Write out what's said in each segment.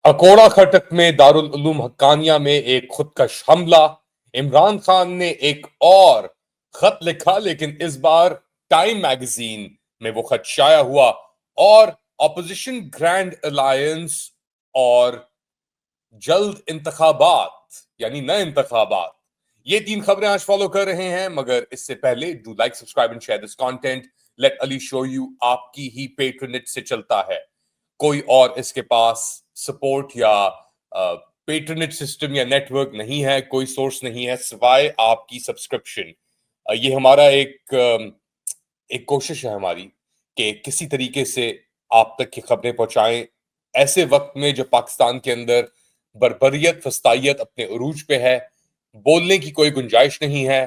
अकोड़ा खटक में दारुल उलूम हक्कानिया में एक खुदकश हमला। इमरान खान ने एक और खत लिखा, लेकिन इस बार टाइम मैगजीन में वो खत शाया हुआ। और ऑपोजिशन ग्रैंड अलायंस और जल्द इंतखाबात यानी नए इंतखाबात, ये तीन खबरें आज फॉलो कर रहे हैं। मगर इससे पहले do like, subscribe and share this content. Lately show you आपकी ही पेट्रोनेट से चलता है, कोई और इसके पास सपोर्ट या पेट्रोनेट सिस्टम या नेटवर्क नहीं है, कोई सोर्स नहीं है सिवाय आपकी सब्सक्रिप्शन। ये हमारा एक कोशिश है हमारी कि किसी तरीके से आप तक की खबरें पहुंचाएं ऐसे वक्त में जब पाकिस्तान के अंदर बर्बरियत फस्तायत अपने उरूज पे है। बोलने की कोई गुंजाइश नहीं है।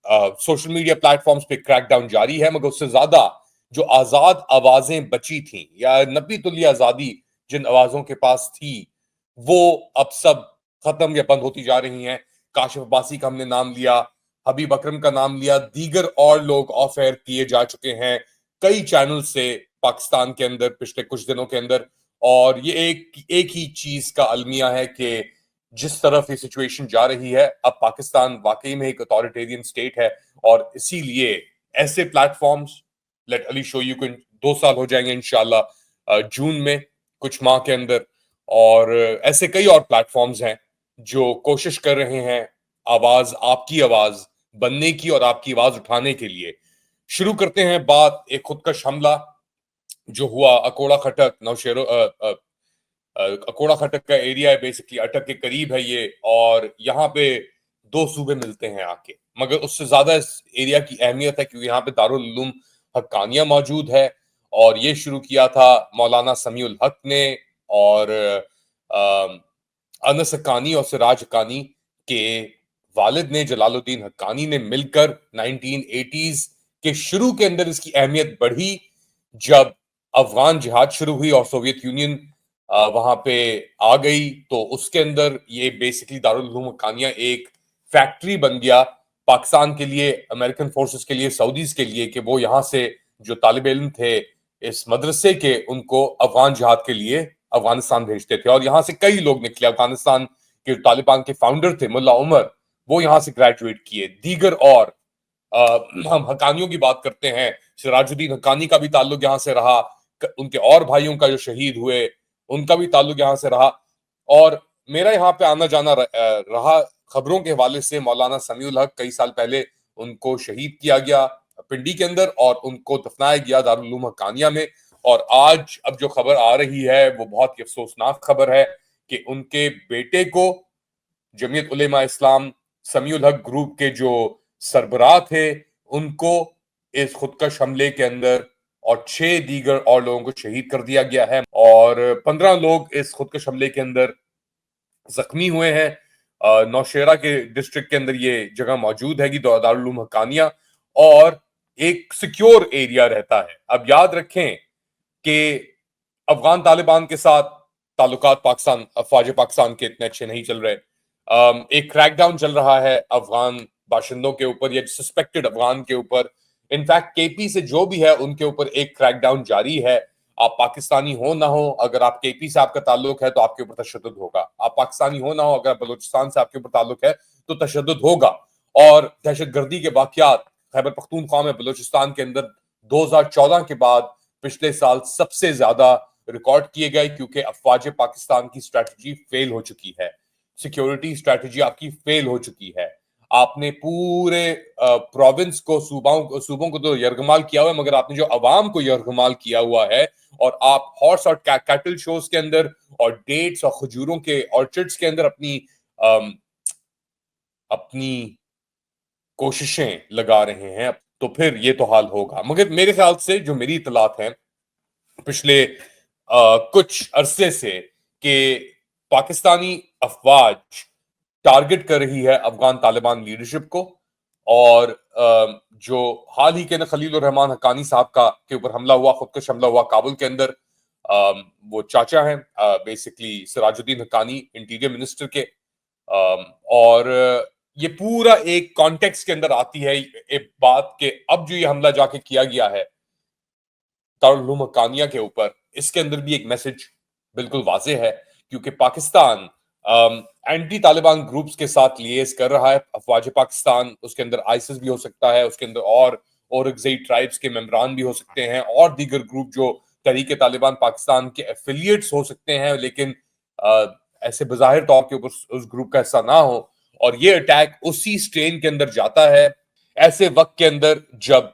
सोशल मीडिया प्लेटफॉर्म्स पे क्रैकडाउन जारी है, मगर उससे ज्यादा जो आजाद आवाजें बची थी या नबी तुल्ली आजादी जिन आवाजों के पास थी, वो अब सब खत्म या बंद होती जा रही हैं। काशिफ अब्बासी का हमने नाम लिया, हबीब अकरम का नाम लिया, दीगर और लोग ऑफ एयर किए जा चुके हैं कई चैनल से पाकिस्तान के अंदर पिछले कुछ दिनों के अंदर। और ये एक ही चीज का अलमिया है कि जिस तरफ ये सिचुएशन जा रही है, अब पाकिस्तान वाकई में एक अथॉरिटेरियन स्टेट है। और इसीलिए ऐसे platforms, lately show you को 2 साल हो जाएंगे इंशाल्लाह जून में, कुछ माह के अंदर। और ऐसे कई और प्लेटफॉर्म्स हैं जो कोशिश कर रहे हैं आवाज, आपकी आवाज बनने की और आपकी आवाज उठाने के लिए। शुरू करते हैं बात एक खुदकश हमला जो हुआ अकोड़ा खटक नौशेरो अकोड़ा खटक का एरिया है, बेसिकली अटक के करीब है ये। और यहाँ पे दो सूबे मिलते हैं आके, मगर उससे ज्यादा इस एरिया की अहमियत है क्योंकि यहाँ पे दारुल उलूम हक्कानिया मौजूद है। और ये शुरू किया था मौलाना समीउल हक ने और अनस हक्कानी और सिराज हक्कानी के वालिद ने, जलालुद्दीन हक्कानी ने मिलकर 1980s के शुरू के अंदर इसकी अहमियत बढ़ी जब अफगान जिहाद शुरू हुई और सोवियत यूनियन वहां पे आ गई। तो उसके अंदर ये बेसिकली दारुल उलूम हक्कानिया एक फैक्ट्री बन गया पाकिस्तान के लिए, अमेरिकन फोर्सेस के लिए, सऊदीज के लिए, कि वो यहाँ से जो तालिब इल्म थे इस मदरसे के, उनको अफगान जिहाद के लिए अफगानिस्तान भेजते थे। और यहाँ से कई लोग निकले। अफगानिस्तान के तालिबान के फाउंडर थे मुल्ला उमर, वो यहाँ से ग्रेजुएट किए। दीगर और हम हकानियों की बात करते हैं, सिराजुद्दीन हकानी का भी ताल्लुक यहाँ से रहा, उनके और भाइयों का जो शहीद हुए उनका भी ताल्लुक यहाँ से रहा। और मेरा यहाँ पे आना जाना रहा खबरों के हवाले से। मौलाना समीउल हक, कई साल पहले उनको शहीद किया गया पिंडी के अंदर और उनको दफनाया गया दारुल उलूम हक्कानिया में। और आज अब जो खबर आ रही है वो बहुत ही अफसोसनाक खबर है कि उनके बेटे को जमीयत उलेमा इस्लाम समीउल हक ग्रुप के जो सरबराह थे, उनको इस खुदकश हमले के अंदर और 6 दीगर और लोगों को शहीद कर दिया गया है। और 15 लोग इस खुदकश हमले के अंदर जख्मी हुए हैं। नौशेरा के डिस्ट्रिक्ट के अंदर ये जगह मौजूद है कि दारुल उलूम हक्कानिया, और एक सिक्योर एरिया रहता है। अब याद रखें कि अफगान तालिबान के साथ ताल्लुकात पाकिस्तान, अफवाज पाकिस्तान के इतने अच्छे नहीं चल रहे। एक क्रैकडाउन चल रहा है अफगान बाशिंदों के ऊपर या सस्पेक्टेड अफगान के ऊपर। इनफैक्ट केपी से जो भी है उनके ऊपर एक क्रैकडाउन जारी है। आप पाकिस्तानी हो ना हो, अगर आप केपी से आपका ताल्लुक है तो आपके ऊपर तशद्दुद होगा। आप पाकिस्तानी हो ना हो, अगर बलूचिस्तान से आपके ऊपर ताल्लुक है तो तशद्दुद होगा। और दहशतगर्दी के वाकयात खैबर पख्तूनख्वा में बलूचिस्तान के अंदर 2014 के बाद पिछले साल सबसे ज्यादा रिकॉर्ड किए गए, क्योंकि अफवाज पाकिस्तान की स्ट्रैटेजी फेल हो चुकी है। सिक्योरिटी स्ट्रैटेजी आपकी फेल हो चुकी है। आपने पूरे प्रोविंस को, सूबों को तो यरगमाल किया हुआ है, मगर आपने जो अवाम को यरगमाल किया हुआ है। और आप हॉर्स और कैटल शोज के अंदर और डेट्स और खजूरों के ऑर्चर्ड्स के अंदर अपनी कोशिशें लगा रहे हैं, तो फिर ये तो हाल होगा। मगर मेरे ख्याल से जो मेरी इतलात है पिछले कुछ अरसे से, कि पाकिस्तानी अफवाज टारगेट कर रही है अफगान तालिबान लीडरशिप को। और जो हाल ही के खलील उर रहमान हक्कानी साहब का के ऊपर हमला हुआ, खुदकश हमला हुआ काबुल के अंदर, वो चाचा हैं basically Sirajuddin Haqqani, interior minister के। और ये पूरा एक कॉन्टेक्स्ट के अंदर आती है एक बात के, अब जो ये हमला जाके किया गया है दारुल उलूम हक्कानिया के ऊपर, इसके अंदर भी एक मैसेज बिल्कुल वाजे है क्योंकि पाकिस्तान एंटी तालिबान ग्रुप्स के साथ लिएज कर रहा है। अफवाज पाकिस्तान, उसके अंदर आइसिस भी हो सकता है, उसके अंदर और औरकज़ई ट्राइब्स के मेंबरान भी हो सकते हैं और दीगर ग्रुप जो तहरीक तालिबान पाकिस्तान के एफिलिएट्स हो सकते हैं, लेकिन ऐसे बज़ाहिर तौर के ऊपर उस ग्रुप का हिस्सा ना हो। और ये अटैक उसी स्ट्रेन के अंदर जाता है, ऐसे वक्त के अंदर जब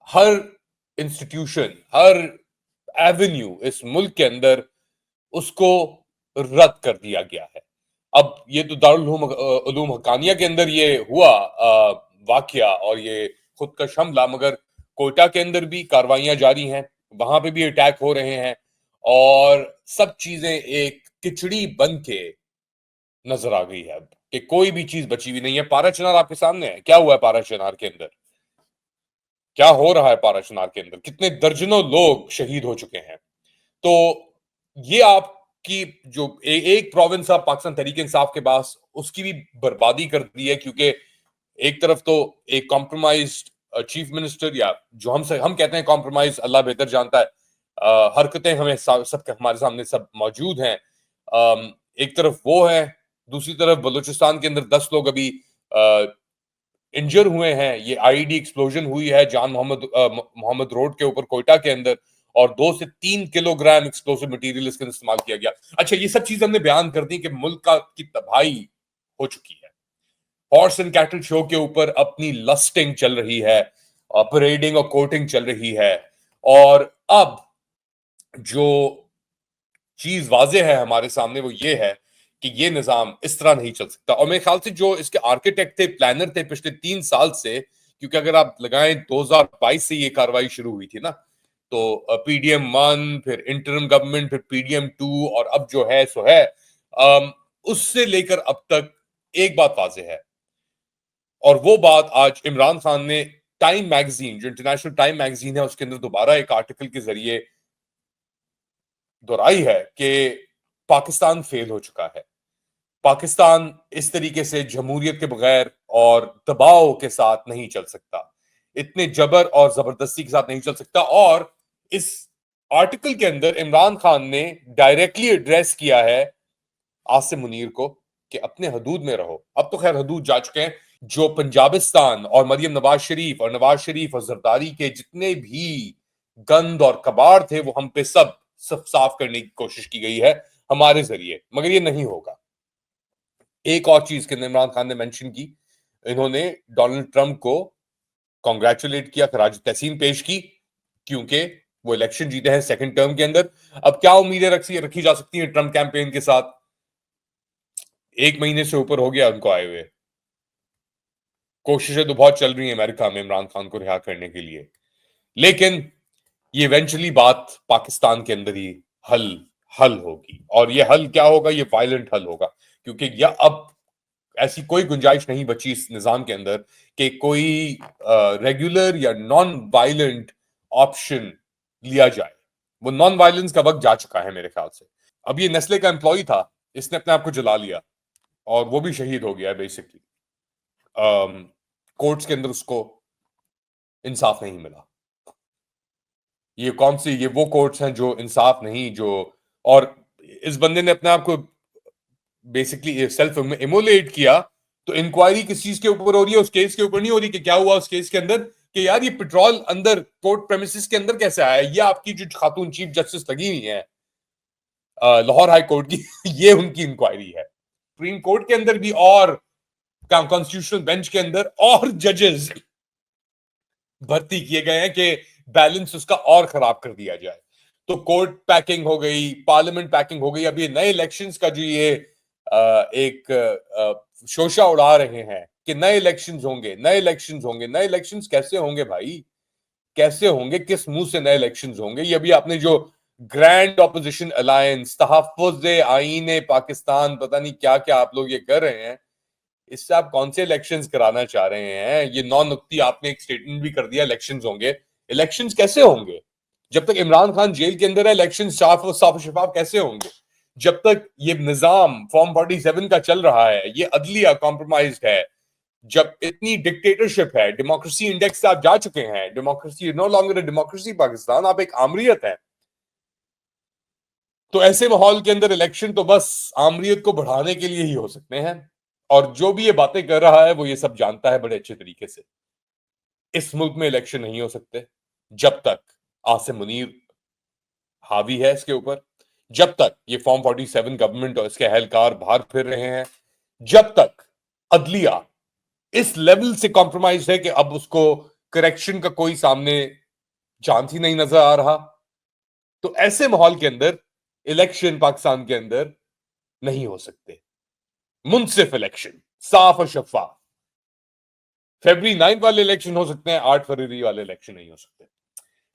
हर इंस्टीट्यूशन, हर एवेन्यू इस मुल्क के अंदर उसको रद्द कर दिया गया है। अब ये तो दारुल उलूम हक्कानिया के अंदर ये हुआ वाकया और ये खुदकश हमला, मगर कोयटा के अंदर भी कार्रवाइयां जारी हैं, वहां पे भी अटैक हो रहे हैं और सब चीजें एक खिचड़ी बन के नजर आ गई है अब कि कोई भी चीज बची हुई नहीं है। पारा चिनार आपके सामने है, क्या हुआ है पारा चिनार के अंदर, क्या हो रहा है पारा चिनार के अंदर, कितने दर्जनों लोग शहीद हो चुके हैं। तो ये आपकी जो एक प्रोविंस ऑफ पाकिस्तान तहरीक इंसाफ के पास, उसकी भी बर्बादी कर दी है, क्योंकि एक तरफ तो एक कॉम्प्रोमाइज्ड चीफ मिनिस्टर, या जो हम कहते हैं कॉम्प्रोमाइज, अल्लाह बेहतर जानता है, हरकतें हमें सब हमारे सामने सब मौजूद हैं। एक तरफ वो है, दूसरी तरफ बलूचिस्तान के अंदर 10 लोग अभी इंजर हुए हैं। ये आईईडी एक्सप्लोजन हुई है जान मोहम्मद रोड के ऊपर कोयटा के अंदर, और 2 से 3 किलोग्राम एक्सप्लोसिव मटेरियल इसके अंदर इस्तेमाल किया गया। अच्छा, ये सब चीजें हमने बयान कर दी कि मुल्क की तबाही हो चुकी है। हॉर्स एंड कैटल शो के ऊपर अपनी लस्टिंग चल रही है, परेडिंग और कोटिंग चल रही है, और अब जो चीज वाजे है हमारे सामने वो ये है कि ये निजाम इस तरह नहीं चल सकता। और मेरे ख्याल से जो इसके आर्किटेक्ट थे, प्लानर थे पिछले 3 साल से, क्योंकि अगर आप लगाएं 2022 से ये कार्रवाई शुरू हुई थी ना, तो पीडीएम 1, फिर इंटरिम गवर्नमेंट, फिर पीडीएम 2, और अब जो है सो है, उससे लेकर अब तक एक बात वाजे है, और वो बात आज इमरान खान ने टाइम मैगजीन, जो इंटरनेशनल टाइम मैगजीन है, उसके अंदर दोबारा एक आर्टिकल के जरिए दोहराई है कि पाकिस्तान फेल हो चुका है। पाकिस्तान इस तरीके से जमहूरियत के बगैर और दबाव के साथ नहीं चल सकता, इतने जबर और जबरदस्ती के साथ नहीं चल सकता। और इस आर्टिकल के अंदर इमरान खान ने डायरेक्टली एड्रेस किया है आसिम मुनीर को कि अपने हदूद में रहो। अब तो खैर हदूद जा चुके हैं। जो पंजाबिस्तान और मरियम नवाज शरीफ और जरदारी के जितने भी गंद और कबाड़ थे, वो हम पे सब सब साफ करने की कोशिश की गई है हमारे जरिए, मगर ये नहीं होगा। एक और चीज के इमरान खान ने मेंशन की, इन्होंने डोनाल्ड ट्रंप को कॉन्ग्रेचुलेट किया, खराज तहसीन पेश की, क्योंकि वो इलेक्शन जीते हैं सेकंड टर्म के अंदर। अब क्या उम्मीदें रखी जा सकती हैं ट्रंप कैंपेन के साथ? 1 महीने से ऊपर हो गया उनको आए हुए, कोशिशें तो बहुत चल रही हैं अमेरिका में इमरान खान को रिहा करने के लिए, लेकिन ये इवेंचुअली बात पाकिस्तान के अंदर ही हल हल होगी। और ये हल क्या होगा? ये वायलेंट हल होगा, क्योंकि यह अब ऐसी कोई गुंजाइश नहीं बची इस निजाम के अंदर कि कोई रेगुलर या नॉन वायलेंट ऑप्शन लिया जाए। वो नॉन वायलेंस का वक्त जा चुका है मेरे ख्याल से। अब ये नेस्ले का एम्प्लॉय था, इसने अपने आप को जला लिया और वो भी शहीद हो गया है बेसिकली। कोर्ट्स के अंदर उसको इंसाफ नहीं मिला। ये कौन सी, ये वो कोर्ट्स हैं जो इंसाफ नहीं, जो, और इस बंदे ने अपने आप को बेसिकली सेल्फ इमोलेट किया। तो इंक्वायरी किस चीज के ऊपर हो रही है? उस केस के ऊपर नहीं हो रही कि क्या हुआ उस केस के अंदर, कि यार ये पेट्रोल अंदर कोर्ट प्रेमिसेस के अंदर कैसे आया। ये आपकी जो खातून चीफ जस्टिस लगी हुई है लाहौर हाई कोर्ट की ये उनकी इंक्वायरी है। सुप्रीम कोर्ट के अंदर भी और कॉन्स्टिट्यूशनल बेंच के अंदर और जजेस भर्ती किए गए हैं कि बैलेंस उसका और खराब कर दिया जाए। तो कोर्ट पैकिंग हो गई, पार्लियामेंट पैकिंग हो गई। अब ये नए इलेक्शंस का जो ये एक शोशा उड़ा रहे हैं कि नए इलेक्शंस होंगे, नए इलेक्शंस होंगे। नए इलेक्शंस कैसे होंगे भाई? कैसे होंगे? किस मुंह से नए इलेक्शंस होंगे? ये अभी आपने जो ग्रैंड ऑपोजिशन अलायंस, तहफ्फुज़ आईन पाकिस्तान, पता नहीं क्या क्या आप लोग ये कर रहे हैं, इससे आप कौन से इलेक्शंस कराना चाह रहे हैं? ये 9 नुक्ती आपने एक स्टेटमेंट भी कर दिया, इलेक्शंस होंगे। इलेक्शंस कैसे होंगे जब तक इमरान खान जेल के अंदर है? इलेक्शन साफ और शफाफ कैसे होंगे जब तक ये निजाम फॉर्म 47 का चल रहा है, ये अदलिया कॉम्प्रोमाइज्ड है, जब इतनी डिक्टेटरशिप है? डेमोक्रेसी इंडेक्स से आप जा चुके हैं। Democracy no longer democracy Pakistan, आप एक आमरीत है। तो ऐसे माहौल के अंदर इलेक्शन तो बस आमरीयत को बढ़ाने के लिए ही हो सकते हैं, और जो भी ये बातें कर रहा है वो ये सब जानता है बड़े अच्छे तरीके से। इस मुल्क में इलेक्शन नहीं हो सकते जब तक आसिम मुनीर हावी है इसके ऊपर, जब तक ये फॉर्म 47 गवर्नमेंट और इसके अहलकार बाहर फिर रहे हैं, जब तक अदलिया इस लेवल से कॉम्प्रोमाइज है कि अब उसको करेक्शन का कोई सामने चांस ही नहीं नजर आ रहा। तो ऐसे माहौल के अंदर इलेक्शन पाकिस्तान के अंदर नहीं हो सकते। मुनसिफ इलेक्शन, साफ और शफाफ। फरवरी 9 वाले इलेक्शन हो सकते हैं, 8 फरवरी वाले इलेक्शन नहीं हो सकते।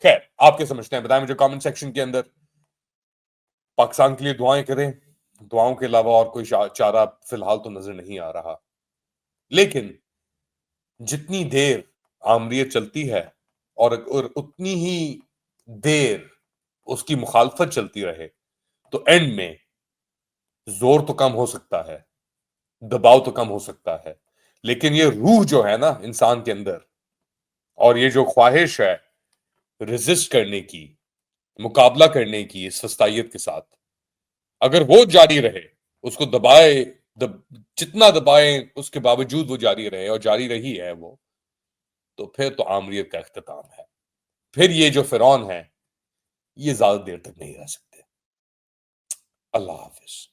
खैर, आपके समझते हैं, बताएं मुझे कमेंट सेक्शन के अंदर। पाकिस्तान के लिए दुआएं करें, दुआओं के अलावा और कोई चारा फिलहाल तो नजर नहीं आ रहा। लेकिन जितनी देर आमरीत चलती है और उतनी ही देर उसकी मुखालफत चलती रहे, तो एंड में जोर तो कम हो सकता है, दबाव तो कम हो सकता है, लेकिन ये रूह जो है ना इंसान के अंदर, और ये जो ख्वाहिश है रेजिस्ट करने की, मुकाबला करने की इस फस्तायत के साथ, अगर वो जारी रहे, उसको दबाए, जितना दबाए उसके बावजूद वो जारी रहे, और जारी रही है वो, तो फिर तो आमरीत का इख्तिताम है। फिर ये जो फिरौन है ये ज्यादा देर तक नहीं रह सकते। अल्लाह हाफिज।